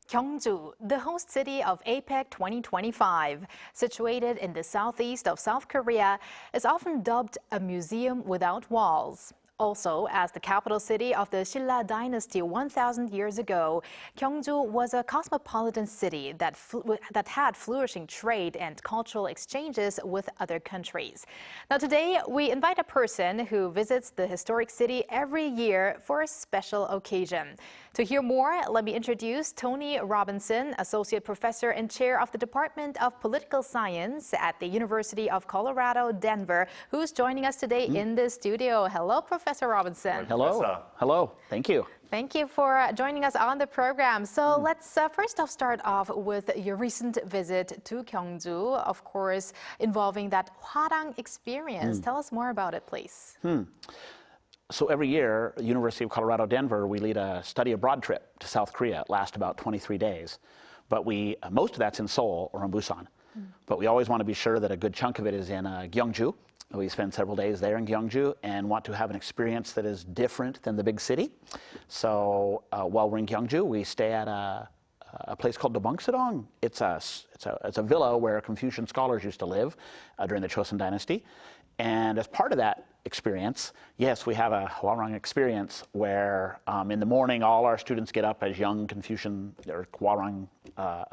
Gyeongju, the host city of APEC 2025, situated in the southeast of South Korea, is often dubbed a museum without walls. Also, as the capital city of the Silla Dynasty 1,000 years ago, Gyeongju was a cosmopolitan city that had flourishing trade and cultural exchanges with other countries. Now today, we invite a person who visits the historic city every year for a special occasion. To hear more, let me introduce Tony Robinson, Associate Professor and Chair of the Department of Political Science at the University of Colorado, Denver, who's joining us today in the studio. Hello, Professor Robinson. Hello. Hello. Thank you. Thank you for joining us on the program. So let's first off start off with your recent visit to Gyeongju, of course, involving that Hwarang experience. Tell us more about it, please. So every year, University of Colorado, Denver, we lead a study abroad trip to South Korea. It lasts about 23 days. But most of that's in Seoul or in Busan. But we always want to be sure that a good chunk of it is in Gyeongju. We spend several days there in Gyeongju and want to have an experience that is different than the big city. So while we're in Gyeongju, we stay at a place called the Bangsadong. It's a villa where Confucian scholars used to live during the Joseon Dynasty. And as part of that experience, yes, we have a Hwarang experience where in the morning all our students get up as young Confucian or Hwarang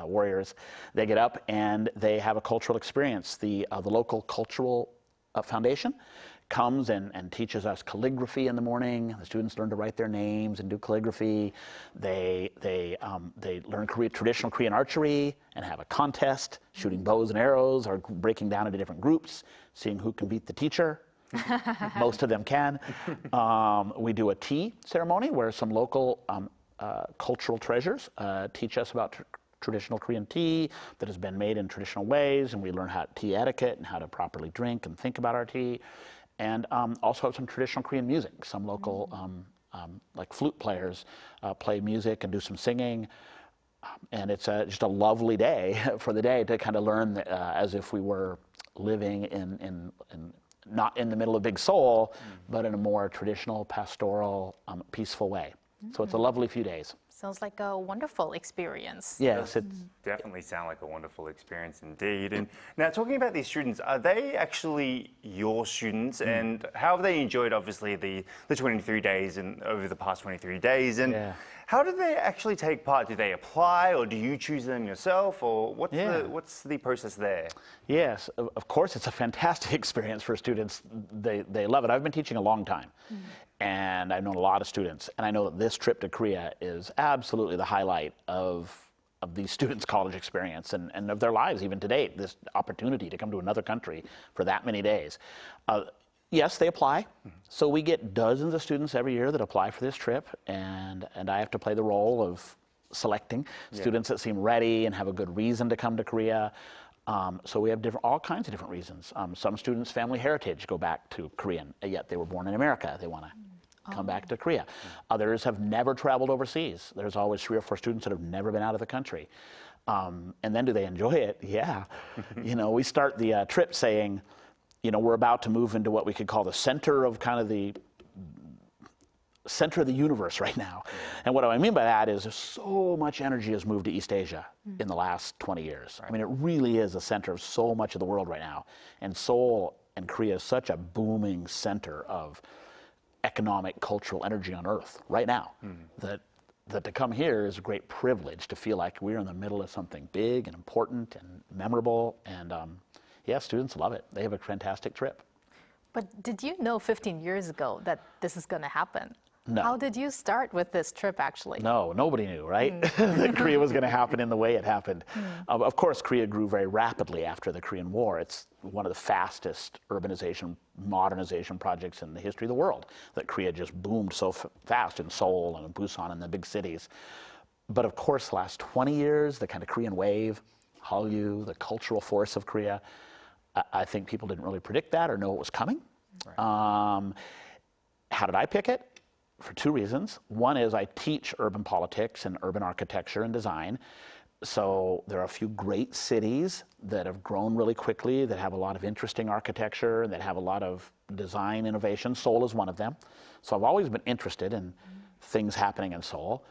warriors. They get up and they have a cultural experience. The local cultural foundation comes and teaches us calligraphy in the morning. The students learn to write their names and do calligraphy. They learn traditional Korean archery and have a contest, shooting bows and arrows or breaking down into different groups, seeing who can beat the teacher. Most of them can. We do a tea ceremony where some local cultural treasures teach us about traditional Korean tea that has been made in traditional ways, and we learn tea etiquette and how to properly drink and think about our tea. And also have some traditional Korean music. Some local, like flute players, play music and do some singing. And it's just a lovely day for the day to kind of learn as if we were living in not in the middle of big Seoul, but in a more traditional, pastoral, peaceful way. So it's a lovely few days. Sounds like a wonderful experience. Yes, it definitely sound like a wonderful experience indeed. And now, talking about these students, are they actually your students? And how have they enjoyed, obviously, the 23 days and over the past 23 days? And how do they actually take part? Do they apply, or do you choose them yourself, or what's the process there? Yes, of course, it's a fantastic experience for students. They love it. I've been teaching a long time. And I've known a lot of students, and I know that this trip to Korea is absolutely the highlight of these students' college experience and of their lives even to date, this opportunity to come to another country for that many days. Yes, they apply. So we get dozens of students every year that apply for this trip, and I have to play the role of selecting students that seem ready and have a good reason to come to Korea. So we have all kinds of different reasons. Some students' family heritage go back to Korean, yet they were born in America. They want to come back to Korea. Others have never traveled overseas. There's always 3 or 4 students that have never been out of the country. And then do they enjoy it? Yeah. We start the trip saying, we're about to move into what we could call the center of the center of the universe right now. And what I mean by that is so much energy has moved to East Asia in the last 20 years. I mean, it really is a center of so much of the world right now. And Seoul and Korea is such a booming center of economic, cultural energy on earth right now that to come here is a great privilege to feel like we're in the middle of something big and important and memorable. And students love it. They have a fantastic trip. But did you know 15 years ago that this is going to happen? No. How did you start with this trip, actually? No, nobody knew, right? That Korea was going to happen in the way it happened. Of course, Korea grew very rapidly after the Korean War. It's one of the fastest urbanization, modernization projects in the history of the world, that Korea just boomed so fast in Seoul and in Busan and the big cities. But of course, the last 20 years, the kind of Korean wave, Hallyu, the cultural force of Korea, I think people didn't really predict that or know it was coming. Right. How did I pick it? For 2 reasons. One is I teach urban politics and urban architecture and design. So there are a few great cities that have grown really quickly, that have a lot of interesting architecture, that have a lot of design innovation. Seoul is one of them. So I've always been interested in things happening in Seoul.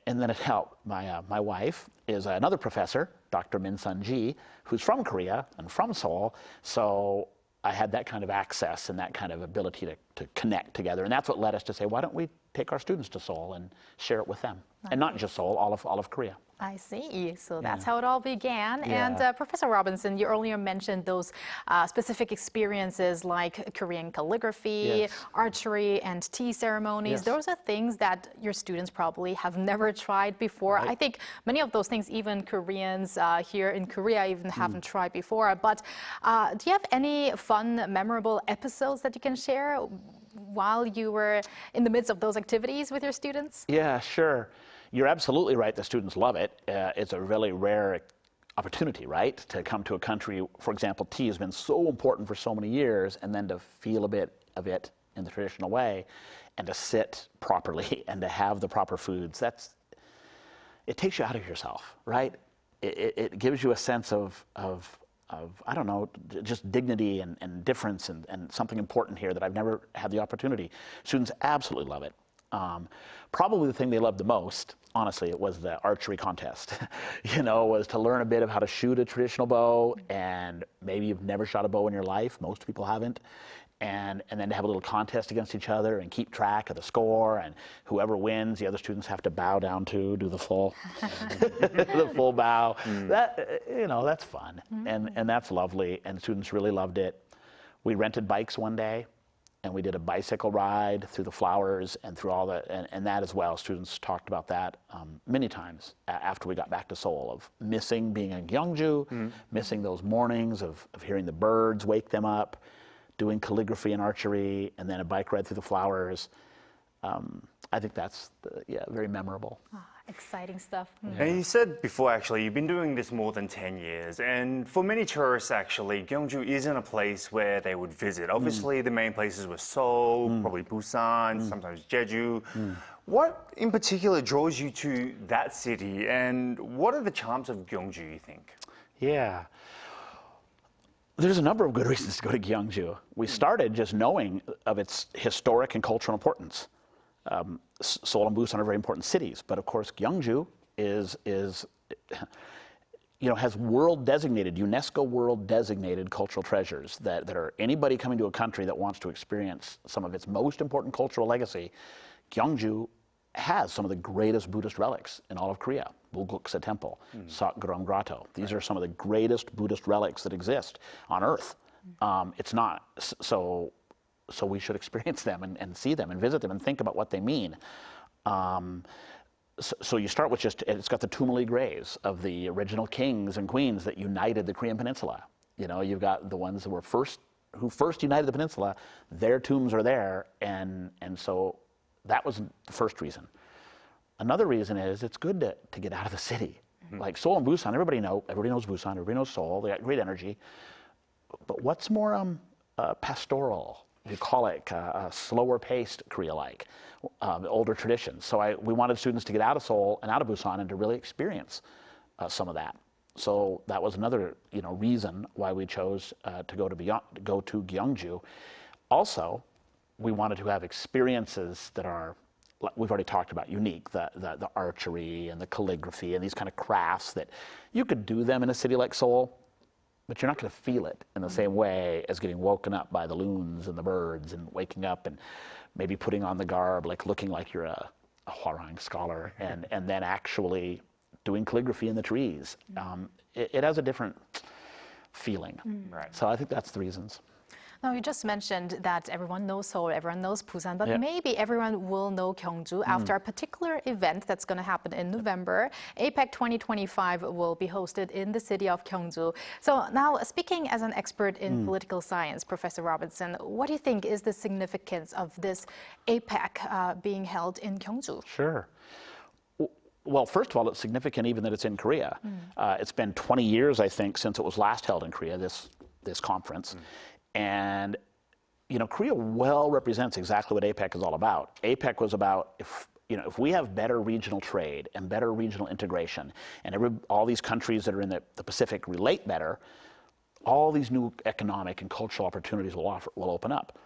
and then it helped. My wife is another professor, Dr. Min Sun Ji, who's from Korea and from Seoul. So I had that kind of access and that kind of ability to connect together. And that's what led us to say, why don't we take our students to Seoul and share it with them? And not just Seoul, all of Korea. I see. So that's how it all began. And Professor Robinson, you earlier mentioned those specific experiences like Korean calligraphy, archery, and tea ceremonies. Those are things that your students probably have never tried before. I think many of those things, even Koreans here in Korea, even haven't tried before. But do you have any fun, memorable episodes that you can share while you were in the midst of those activities with your students? Yeah, sure. You're absolutely right. The students love it. It's a really rare opportunity, right? To come to a country, for example, tea has been so important for so many years, and then to feel a bit of it in the traditional way, and to sit properly and to have the proper foods. It takes you out of yourself, right? It gives you a sense of I don't know, just dignity and difference and something important here that I've never had the opportunity. Students absolutely love it. Probably the thing they loved the most, honestly, it was the archery contest. Was to learn a bit of how to shoot a traditional bow, and maybe you've never shot a bow in your life. Most people haven't. And then to have a little contest against each other and keep track of the score, and whoever wins, the other students have to bow down to, do the full, the full bow. That's fun, and that's lovely, and students really loved it. We rented bikes one day, and we did a bicycle ride through the flowers and through all and that as well. Students talked about that many times after we got back to Seoul, of missing being in Gyeongju, missing those mornings of hearing the birds wake them up, doing calligraphy and archery, and then a bike ride through the flowers. I think that's very memorable. Exciting stuff. Now, you said before, actually, you've been doing this more than 10 years. And for many tourists, actually, Gyeongju isn't a place where they would visit. Obviously, the main places were Seoul, probably Busan, sometimes Jeju. What in particular draws you to that city? And what are the charms of Gyeongju, you think? Yeah. There's a number of good reasons to go to Gyeongju. We started just knowing of its historic and cultural importance. Seoul and Busan are very important cities, but of course Gyeongju has UNESCO world designated cultural treasures that are anybody coming to a country that wants to experience some of its most important cultural legacy. Gyeongju has some of the greatest Buddhist relics in all of Korea. Bulguksa Temple, Sakgyeong Grotto. These are some of the greatest Buddhist relics that exist on earth. It's not so we should experience them and see them and visit them and think about what they mean. So you start with it's got the tumuli graves of the original kings and queens that united the Korean peninsula. You've got the ones who first united the peninsula, their tombs are there, and so that was the first reason. Another reason is it's good to get out of the city. Like Seoul and Busan, everybody knows Busan, everybody knows Seoul, they got great energy. But what's more pastoral, bucolic, slower paced Korea-like, older traditions. So we wanted students to get out of Seoul and out of Busan and to really experience some of that. So that was another reason why we chose to go to Gyeongju. Also, we wanted to have experiences that are, we've already talked about, unique, the archery and the calligraphy and these kind of crafts that you could do them in a city like Seoul, but you're not going to feel it in the same way as getting woken up by the loons and the birds and waking up and maybe putting on the garb, like looking like you're a Hwarang scholar, and then actually doing calligraphy in the trees. It has a different feeling. Right. So I think that's the reasons. Now, you just mentioned that everyone knows Seoul, everyone knows Busan, but maybe everyone will know Gyeongju after a particular event that's going to happen in November. APEC 2025 will be hosted in the city of Gyeongju. So now, speaking as an expert in political science, Professor Robinson, what do you think is the significance of this APEC being held in Gyeongju? Sure. Well, first of all, it's significant even that it's in Korea. It's been 20 years, I think, since it was last held in Korea, this conference. And, Korea well represents exactly what APEC is all about. APEC was about if we have better regional trade and better regional integration, and all these countries that are in the Pacific relate better, all these new economic and cultural opportunities will open up.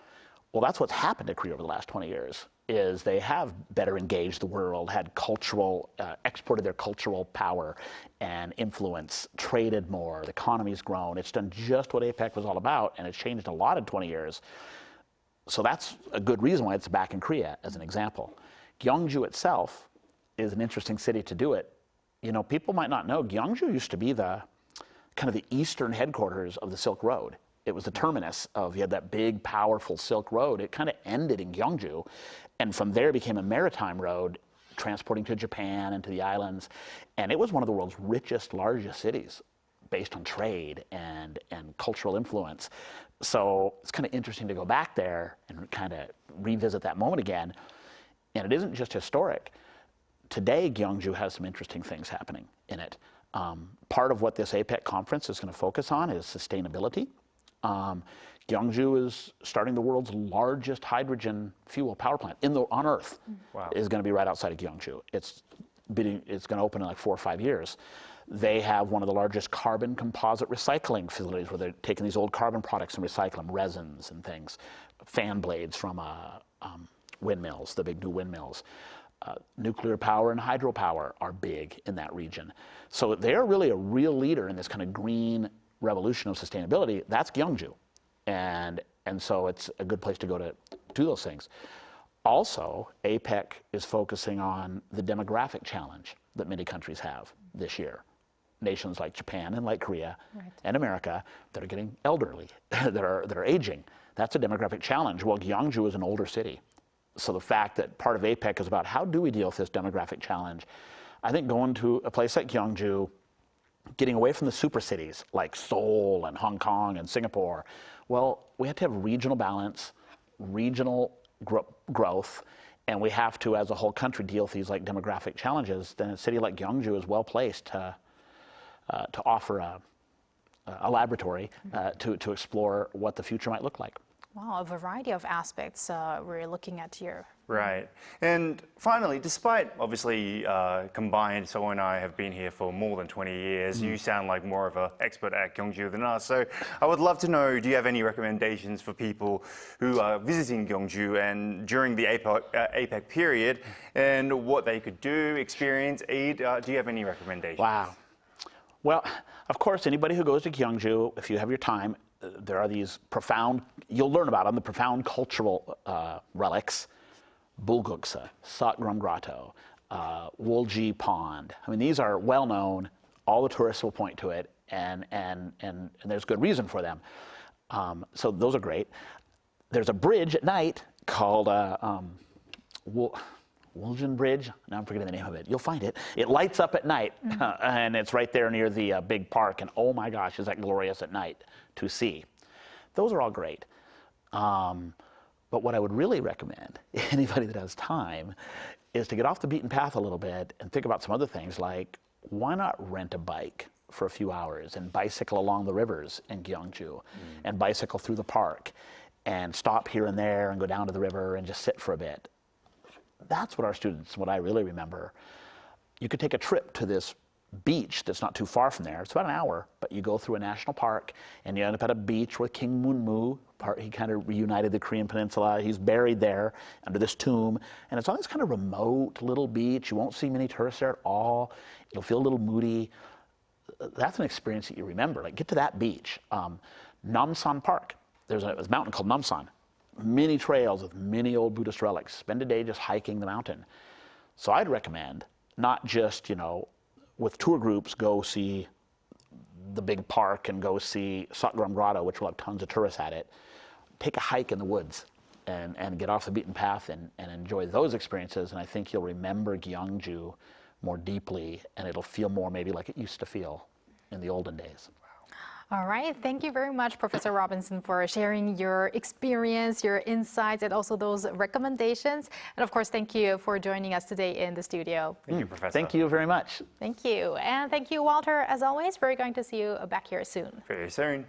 Well, that's what's happened to Korea over the last 20 years, is they have better engaged the world, had cultural, exported their cultural power and influence, traded more, the economy's grown. It's done just what APEC was all about, and it's changed a lot in 20 years. So that's a good reason why it's back in Korea, as an example. Gyeongju itself is an interesting city to do it. You know, people might not know, Gyeongju used to be the kind of the eastern headquarters of the Silk Road. It was the terminus of, you had that big, powerful Silk Road. It kind of ended in Gyeongju, and from there became a maritime road, transporting to Japan and to the islands. And it was one of the world's richest, largest cities, based on trade and cultural influence. So it's kind of interesting to go back there and kind of revisit that moment again. And it isn't just historic. Today, Gyeongju has some interesting things happening in it. Part of what this APEC conference is going to focus on is sustainability. Gyeongju is starting the world's largest hydrogen fuel power plant on Earth. Wow. Is going to be right outside of Gyeongju. It's going to open in like 4 or 5 years. They have one of the largest carbon composite recycling facilities where they're taking these old carbon products and recycling them, resins and things, fan blades from windmills, the big new windmills. Nuclear power and hydropower are big in that region. So they're really a real leader in this kind of green revolution of sustainability. That's Gyeongju. And so it's a good place to go to do those things. Also, APEC is focusing on the demographic challenge that many countries have this year. Nations like Japan and like Korea and America that are getting elderly, that are aging. That's a demographic challenge. Well, Gyeongju is an older city. So the fact that part of APEC is about how do we deal with this demographic challenge, I think going to a place like Gyeongju, getting away from the super cities like Seoul and Hong Kong and Singapore, well, we have to have regional balance, regional growth, and we have to, as a whole country, deal with these like demographic challenges. Then a city like Gyeongju is well placed to offer a laboratory to explore what the future might look like. Wow, a variety of aspects we're looking at here. Right. And finally, despite obviously combined, So and I have been here for more than 20 years, you sound like more of an expert at Gyeongju than us. So I would love to know, do you have any recommendations for people who are visiting Gyeongju and during the APEC period, and what they could do, experience, eat? Do you have any recommendations? Wow. Well, of course, anybody who goes to Gyeongju, if you have your time, there are these profound, you'll learn about them, the profound cultural relics. Bulguksa, Satgram Grotto, Wolji Pond. I mean, these are well known. All the tourists will point to it, and there's good reason for them. So those are great. There's a bridge at night called Woljin Bridge. Now I'm forgetting the name of it. You'll find it. It lights up at night, and it's right there near the big park. And oh my gosh, is that glorious at night to see. Those are all great. But what I would really recommend, anybody that has time, is to get off the beaten path a little bit and think about some other things, like why not rent a bike for a few hours and bicycle along the rivers in Gyeongju and bicycle through the park and stop here and there and go down to the river and just sit for a bit. That's what our students, what I really remember. You could take a trip to this beach that's not too far from there. It's about an hour, but you go through a national park and you end up at a beach where King Munmu, he kind of reunited the Korean peninsula. He's buried there under this tomb. And it's on this kind of remote little beach. You won't see many tourists there at all. It'll feel a little moody. That's an experience that you remember. Like, get to that beach. Namsan Park. There's a mountain called Namsan. Many trails with many old Buddhist relics. Spend a day just hiking the mountain. So I'd recommend not just, with tour groups, go see the big park and go see Satgram Grotto, which will have tons of tourists at it. Take a hike in the woods and get off the beaten path and enjoy those experiences. And I think you'll remember Gyeongju more deeply, and it'll feel more maybe like it used to feel in the olden days. All right. Thank you very much, Professor Robinson, for sharing your experience, your insights, and also those recommendations. And of course, thank you for joining us today in the studio. Thank you, Professor. Thank you very much. Thank you. And thank you, Walter. As always, we're going to see you back here soon. Very soon.